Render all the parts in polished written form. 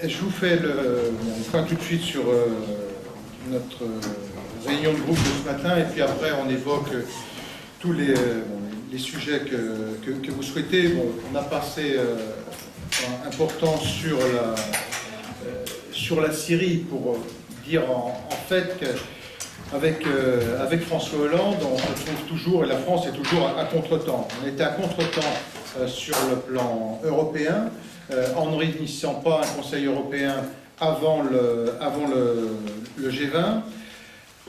Je vous fais le point tout de suite sur notre réunion de groupe de ce matin, et puis après on évoque tous les sujets que vous souhaitez. Bon, on a passé un important sur la Syrie pour dire en fait qu'avec François Hollande, on se trouve toujours, et la France est toujours à contretemps. On était à contretemps sur le plan européen, en ne réunissant pas un Conseil européen avant le G20,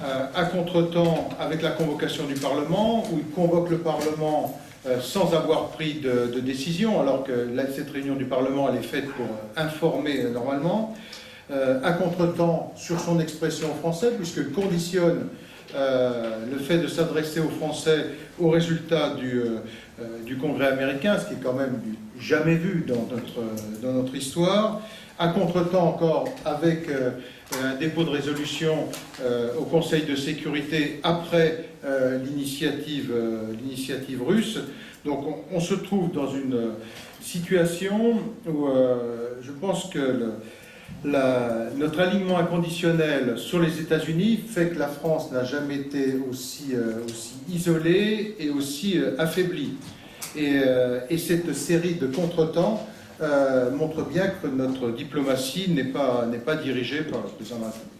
à contretemps avec la convocation du Parlement, où il convoque le Parlement sans avoir pris de décision, alors que cette réunion du Parlement elle est faite pour informer normalement, à contretemps sur son expression française, puisqu'il conditionne le fait de s'adresser aux Français au résultat du Congrès américain, ce qui est quand même jamais vu dans notre histoire. À contretemps encore avec un dépôt de résolution au Conseil de sécurité après l'initiative russe. Donc on se trouve dans une situation où je pense que notre alignement inconditionnel sur les États-Unis fait que la France n'a jamais été aussi isolée et aussi affaiblie. Et cette série de contretemps montre bien que notre diplomatie n'est pas dirigée par le président de la République.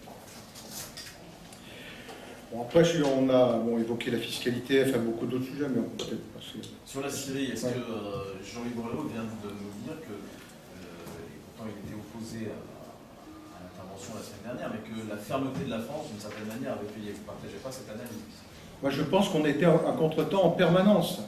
Bon, après, on a évoqué la fiscalité, enfin beaucoup d'autres sujets, mais on peut peut-être passer. Sur la Syrie, est-ce que Jean-Louis Borloo vient de nous dire que, pourtant il était opposé à l'intervention la semaine dernière, mais que la fermeté de la France, d'une certaine manière, avait payé. Vous ne partagez pas cette analyse? Moi, je pense qu'on était à contretemps en permanence.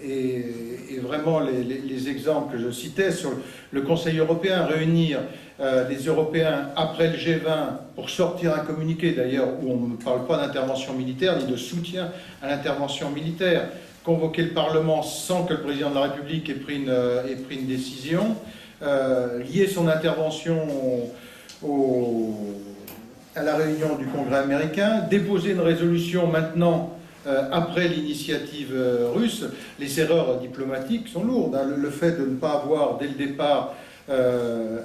Et vraiment, les exemples que je citais sur le Conseil européen, réunir les Européens après le G20 pour sortir un communiqué, d'ailleurs, où on ne parle pas d'intervention militaire, ni de soutien à l'intervention militaire, convoquer le Parlement sans que le président de la République ait pris une décision, lier son intervention à la réunion du Congrès américain, déposer une résolution maintenant après l'initiative russe. Les erreurs diplomatiques sont lourdes. Hein. Le fait de ne pas avoir, dès le départ,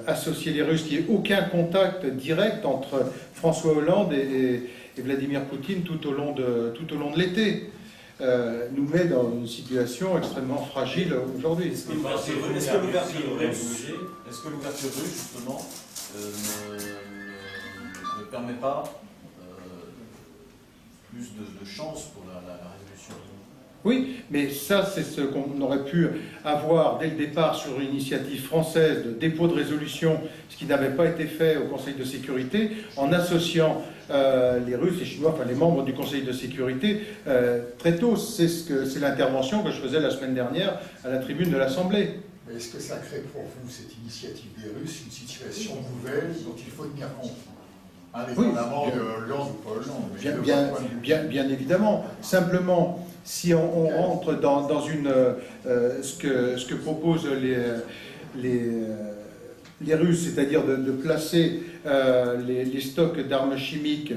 associé les Russes, qu'il n'y ait aucun contact direct entre François Hollande et Vladimir Poutine tout au long de l'été, nous met dans une situation extrêmement fragile aujourd'hui. Est-ce que l'ouverture russe, justement, ne permet pas plus de chance pour la résolution? Oui, mais ça, c'est ce qu'on aurait pu avoir dès le départ sur une initiative française de dépôt de résolution, ce qui n'avait pas été fait au Conseil de sécurité, en associant les Russes, les Chinois, enfin les membres du Conseil de sécurité très tôt. C'est l'intervention que je faisais la semaine dernière à la tribune de l'Assemblée. Mais est-ce que ça crée pour vous, cette initiative des Russes, une situation nouvelle dont il faut tenir compte? Indépendamment de Hollande ou pas Hollande. Bien évidemment. Simplement, si on rentre dans ce que proposent les Russes, c'est-à-dire de placer les stocks d'armes chimiques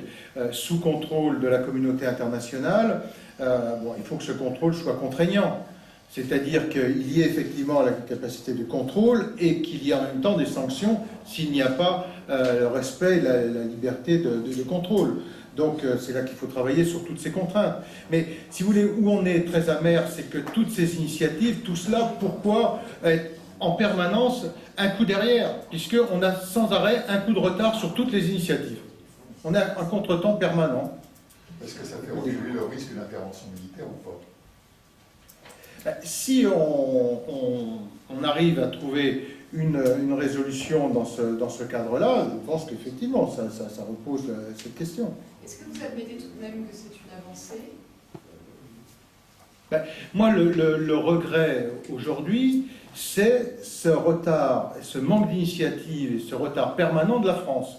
sous contrôle de la communauté internationale, il faut que ce contrôle soit contraignant. C'est-à-dire qu'il y ait effectivement la capacité de contrôle et qu'il y ait en même temps des sanctions s'il n'y a pas le respect et la liberté de contrôle. Donc c'est là qu'il faut travailler sur toutes ces contraintes. Mais si vous voulez, où on est très amer, c'est que toutes ces initiatives, tout cela, pourquoi être en permanence un coup derrière, puisqu'on a sans arrêt un coup de retard sur toutes les initiatives. On a un contretemps permanent. Est-ce que ça fait reculer le risque d'une intervention militaire ou pas? Si on arrive à trouver une résolution dans ce cadre-là, je pense qu'effectivement, ça repose cette question. Est-ce que vous admettez tout de même que c'est une avancée? Moi, le regret aujourd'hui, c'est ce retard, ce manque d'initiative et ce retard permanent de la France.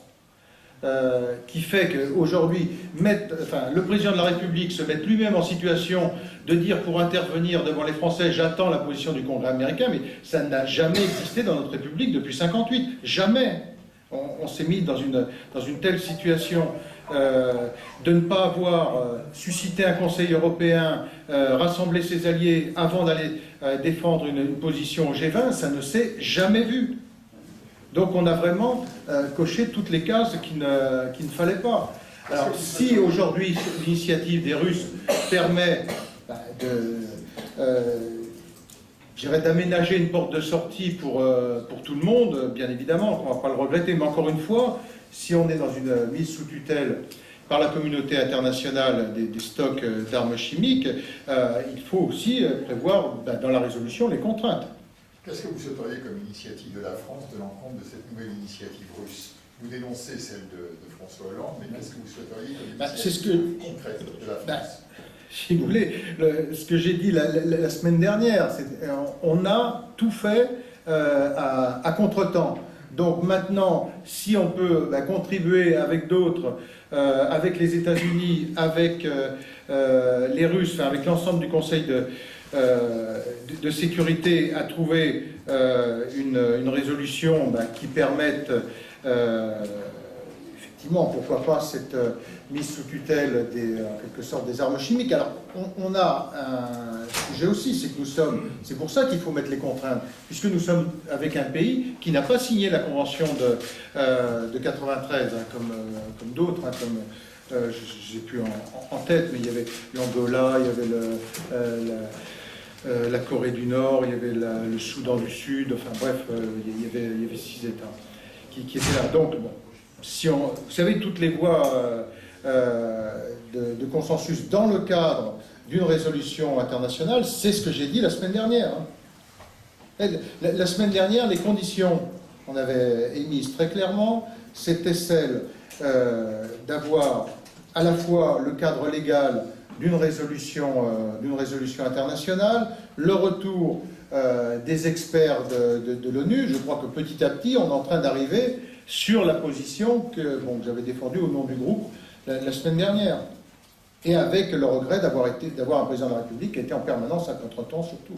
Qui fait qu'aujourd'hui, le président de la République se mette lui-même en situation de dire pour intervenir devant les Français, j'attends la position du Congrès américain, mais ça n'a jamais existé dans notre République depuis 1958. Jamais. On s'est mis dans une telle situation de ne pas avoir suscité un Conseil européen, rassembler ses alliés avant d'aller défendre une position au G20, ça ne s'est jamais vu. Donc on a vraiment coché toutes les cases qu'il ne fallait pas. Alors si aujourd'hui l'initiative des Russes permet d'aménager une porte de sortie pour tout le monde, bien évidemment, on ne va pas le regretter, mais encore une fois, si on est dans une mise sous tutelle par la communauté internationale des stocks d'armes chimiques, il faut aussi prévoir dans la résolution les contraintes. Qu'est-ce que vous souhaiteriez comme initiative de la France de l'encontre de cette nouvelle initiative russe? Vous dénoncez celle de François Hollande, mais qu'est-ce que vous souhaiteriez comme initiative concrète de la France? Si vous voulez, ce que j'ai dit la semaine dernière, on a tout fait à contretemps. Donc maintenant, si on peut contribuer avec d'autres, avec les États-Unis, avec les Russes, enfin, avec l'ensemble du Conseil de sécurité, à trouver une résolution qui permette effectivement, pourquoi pas, cette mise sous tutelle en quelque sorte des armes chimiques. Alors, on a un sujet aussi, c'est que c'est pour ça qu'il faut mettre les contraintes, puisque nous sommes avec un pays qui n'a pas signé la convention de 93, comme d'autres, je n'ai plus en tête, mais il y avait l'Angola, il y avait la Corée du Nord, il y avait le Soudan du Sud, enfin bref, il y avait 6 États qui étaient là. Donc, bon, vous savez, toutes les voies de consensus dans le cadre d'une résolution internationale, c'est ce que j'ai dit la semaine dernière. La semaine dernière, les conditions qu'on avait émises très clairement, c'était celle d'avoir à la fois le cadre légal d'une résolution internationale, le retour des experts de l'ONU. Je crois que petit à petit, on est en train d'arriver sur la position que j'avais défendue au nom du groupe la semaine dernière. Et avec le regret d'avoir un président de la République qui était en permanence à contre-temps surtout.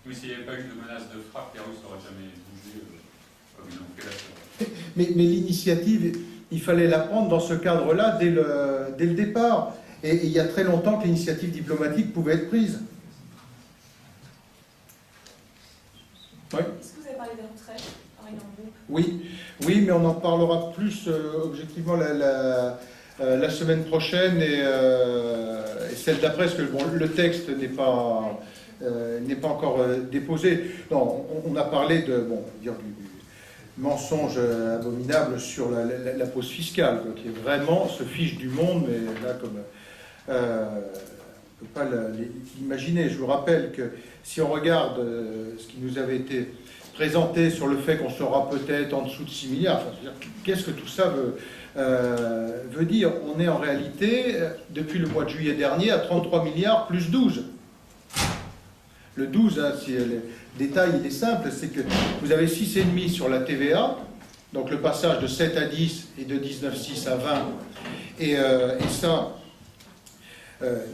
Oui, s'il n'y avait pas eu de menace de frappe, les Russes n'auraient jamais bougé comme ils l'ont fait là. Mais l'initiative, il fallait la prendre dans ce cadre-là dès le départ. Et il y a très longtemps que l'initiative diplomatique pouvait être prise. Oui. Est-ce que vous avez parlé des retraites, pareil dans le groupe? Oui, mais on en parlera plus objectivement la semaine prochaine et celle d'après, parce que le texte n'est pas encore déposé. Non, on a parlé du mensonge abominable sur la pause fiscale, qui est vraiment se fiche du monde, mais là, comme on ne peut pas l'imaginer. Je vous rappelle que si on regarde ce qui nous avait été présenté sur le fait qu'on sera peut-être en dessous de 6 milliards, qu'est-ce que tout ça veut dire? On est en réalité, depuis le mois de juillet dernier, à 33 milliards plus 12. Le 12, si le détail il est simple, c'est que vous avez 6,5 sur la TVA, donc le passage de 7 à 10 et de 19,6 à 20, et ça,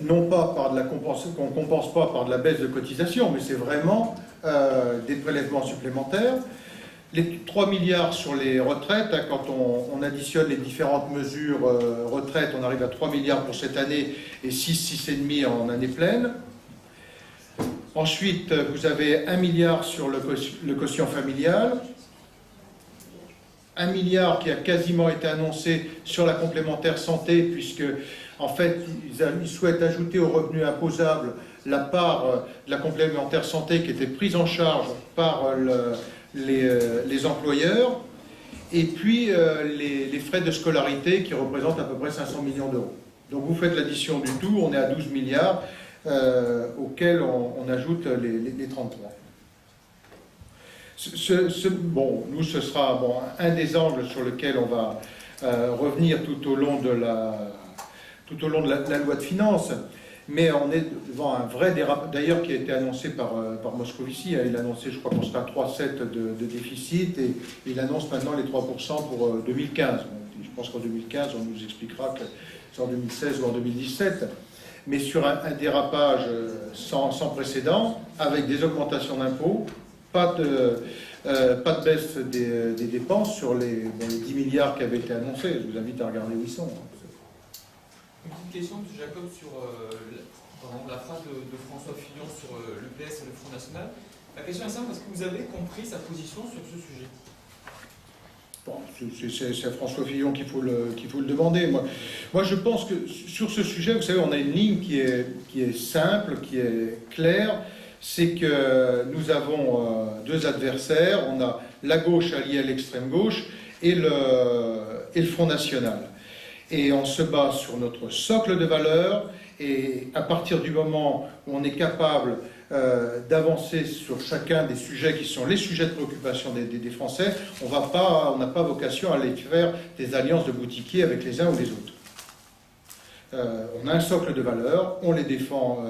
non pas par de la compensation, qu'on ne compense pas par de la baisse de cotisation, mais c'est vraiment des prélèvements supplémentaires. Les 3 milliards sur les retraites, quand on additionne les différentes mesures retraites, on arrive à 3 milliards pour cette année et 6,5 en année pleine. Ensuite, vous avez 1 milliard sur le quotient familial, 1 milliard qui a quasiment été annoncé sur la complémentaire santé, puisque en fait, ils souhaitent ajouter au revenu imposable la part de la complémentaire santé qui était prise en charge par les employeurs, et puis les frais de scolarité qui représentent à peu près 500 millions d'euros. Donc vous faites l'addition du tout, on est à 12 milliards, auxquels on ajoute les 33. Nous, ce sera un des angles sur lequel on va revenir tout au long de la loi de finances, mais on est devant un vrai dérapage, d'ailleurs qui a été annoncé par Moscovici. Il a annoncé, je crois qu'on sera à 3,7 de déficit, et il annonce maintenant les 3% pour 2015. Je pense qu'en 2015, on nous expliquera que c'est en 2016 ou en 2017. Mais sur un dérapage sans précédent, avec des augmentations d'impôts, pas de baisse des dépenses sur les 10 milliards qui avaient été annoncés. Je vous invite à regarder où ils sont. Une petite question de Jacob sur la phrase de François Fillon sur l'EPS et le Front National. La question est simple, est-ce que vous avez compris sa position sur ce sujet? Bon, c'est à François Fillon qu'il faut le demander. Moi, je pense que sur ce sujet, vous savez, on a une ligne qui est simple, qui est claire. C'est que nous avons deux adversaires. On a la gauche alliée à l'extrême gauche et le Front National. Et on se base sur notre socle de valeurs. Et à partir du moment où on est capable d'avancer sur chacun des sujets qui sont les sujets de préoccupation des Français, on n'a pas vocation à aller faire des alliances de boutiquiers avec les uns ou les autres. On a un socle de valeurs, on les défend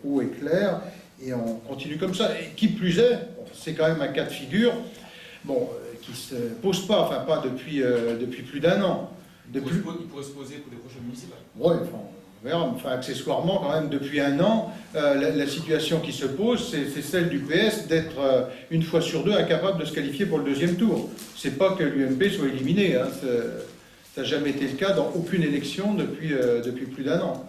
haut et clair, et on continue comme ça. Et qui plus est, c'est quand même un cas de figure qui ne se pose pas, enfin pas depuis plus d'un an. Il pourrait se poser pour les prochaines municipales. Oui, on verra. Enfin, accessoirement, quand même, depuis un an, la situation qui se pose, c'est celle du PS d'être, une fois sur deux, incapable de se qualifier pour le deuxième tour. C'est pas que l'UMP soit éliminé, hein, ça n'a jamais été le cas dans aucune élection depuis plus d'un an.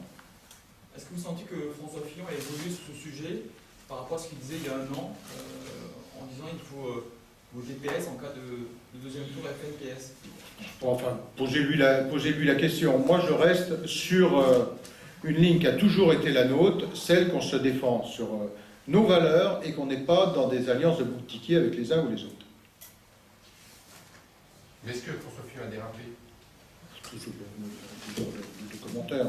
Est-ce que vous sentez que François Fillon a évolué sur ce sujet par rapport à ce qu'il disait il y a un an, en disant qu'il faut voter PS en cas de deuxième tour FN-PS? Enfin, posez-lui la question. Moi, je reste sur une ligne qui a toujours été la nôtre, celle qu'on se défend sur nos valeurs et qu'on n'est pas dans des alliances de boutiquiers avec les uns ou les autres. Mais est-ce que François Fillon a dérapé? Des commentaires.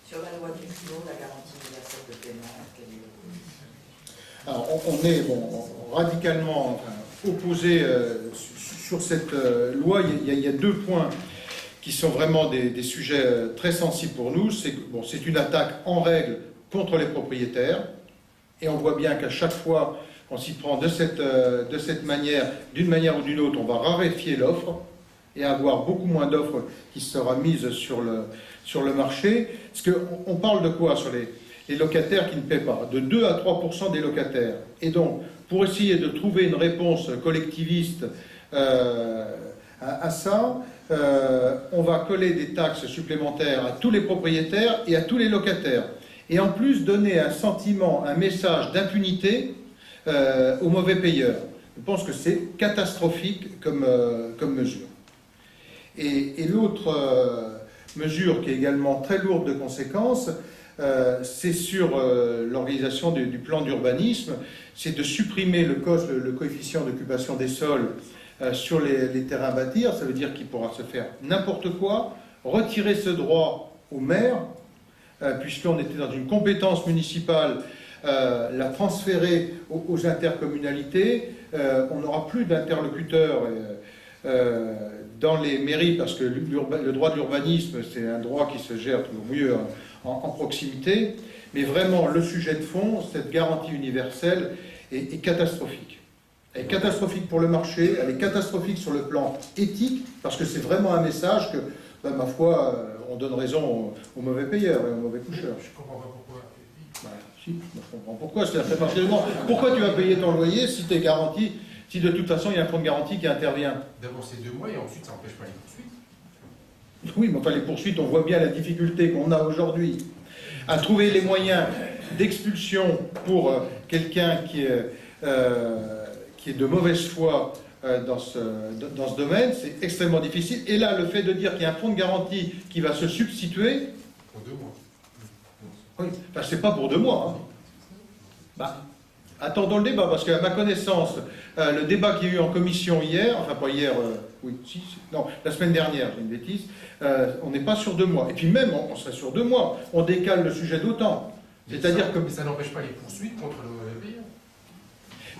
Sur la loi du FIO, la garantie universelle de paiement, quelle est Alors, on est radicalement opposé sur cette loi. Il y a deux points qui sont vraiment des sujets très sensibles pour nous. C'est une attaque en règle contre les propriétaires, et on voit bien qu'à chaque fois qu'on s'y prend de cette manière, d'une manière ou d'une autre, on va raréfier l'offre et avoir beaucoup moins d'offres qui sera mise sur le marché. Parce qu'on parle de quoi sur les locataires qui ne paient pas? De 2 à 3% des locataires. Et donc, pour essayer de trouver une réponse collectiviste à ça, on va coller des taxes supplémentaires à tous les propriétaires et à tous les locataires. Et en plus, donner un sentiment, un message d'impunité aux mauvais payeurs. Je pense que c'est catastrophique comme mesure. Et l'autre mesure qui est également très lourde de conséquences, c'est sur l'organisation du plan d'urbanisme, c'est de supprimer le coefficient d'occupation des sols sur les terrains à bâtir. Ça veut dire qu'il pourra se faire n'importe quoi, retirer ce droit aux maires, puisqu'on était dans une compétence municipale, la transférer aux intercommunalités. On n'aura plus d'interlocuteurs dans les mairies, parce que le droit de l'urbanisme, c'est un droit qui se gère toujours mieux en proximité. Mais vraiment, le sujet de fond, cette garantie universelle, est catastrophique. Elle est catastrophique pour le marché, elle est catastrophique sur le plan éthique, parce que c'est vraiment un message que, ma foi, on donne raison aux mauvais payeurs et aux mauvais coucheurs. Je ne comprends pas pourquoi. Si, je comprends pourquoi. Pourquoi tu vas payer ton loyer si tu es garanti, si de toute façon il y a un fonds de garantie qui intervient? D'abord c'est 2 mois et ensuite ça n'empêche pas les poursuites. Oui, mais enfin les poursuites, on voit bien la difficulté qu'on a aujourd'hui à trouver les moyens d'expulsion pour quelqu'un qui est de mauvaise foi dans ce domaine. C'est extrêmement difficile. Et là, le fait de dire qu'il y a un fonds de garantie qui va se substituer... Pour 2 mois. Oui, enfin, c'est pas pour 2 mois. Hein. Attendons le débat, parce qu'à ma connaissance, le débat qu'il y a eu en commission hier, enfin pas hier, la semaine dernière, j'ai une bêtise, on n'est pas sur 2 mois. Et puis même, on serait sur 2 mois. On décale le sujet d'autant. C'est-à-dire que... Mais ça n'empêche pas les poursuites contre le mauvais payeur.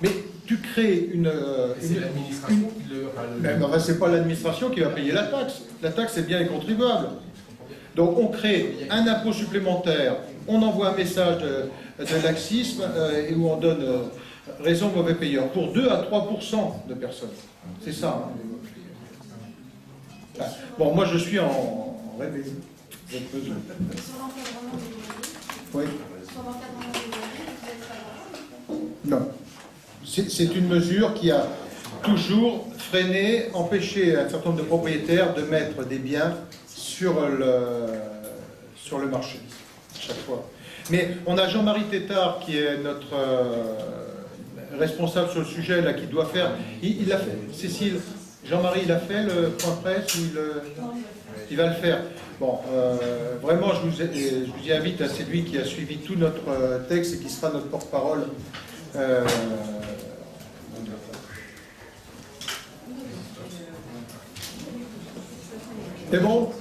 Mais tu crées une... c'est l'administration qui le... Mais c'est pas l'administration qui va payer la taxe. La taxe, c'est bien les contribuables. Donc on crée un impôt supplémentaire, on envoie un message de laxisme et où on donne raison aux mauvais payeurs pour 2 à 3% de personnes. C'est ça. Hein. Bon, moi je suis en rébellion. Sur l'encadrement des loyers, Oui. sur l'encadrement des loyers, vous êtes favorable? Non. C'est une mesure qui a toujours freiné, empêché un certain nombre de propriétaires de mettre des biens sur le marché, chaque fois. Mais on a Jean-Marie Tétard qui est notre responsable sur le sujet, là, qui doit faire... Il a fait, Cécile, Jean-Marie, il a fait le point presse ou il va le faire. Bon, vraiment, je vous y invite, c'est lui qui a suivi tout notre texte et qui sera notre porte-parole. C'est bon ?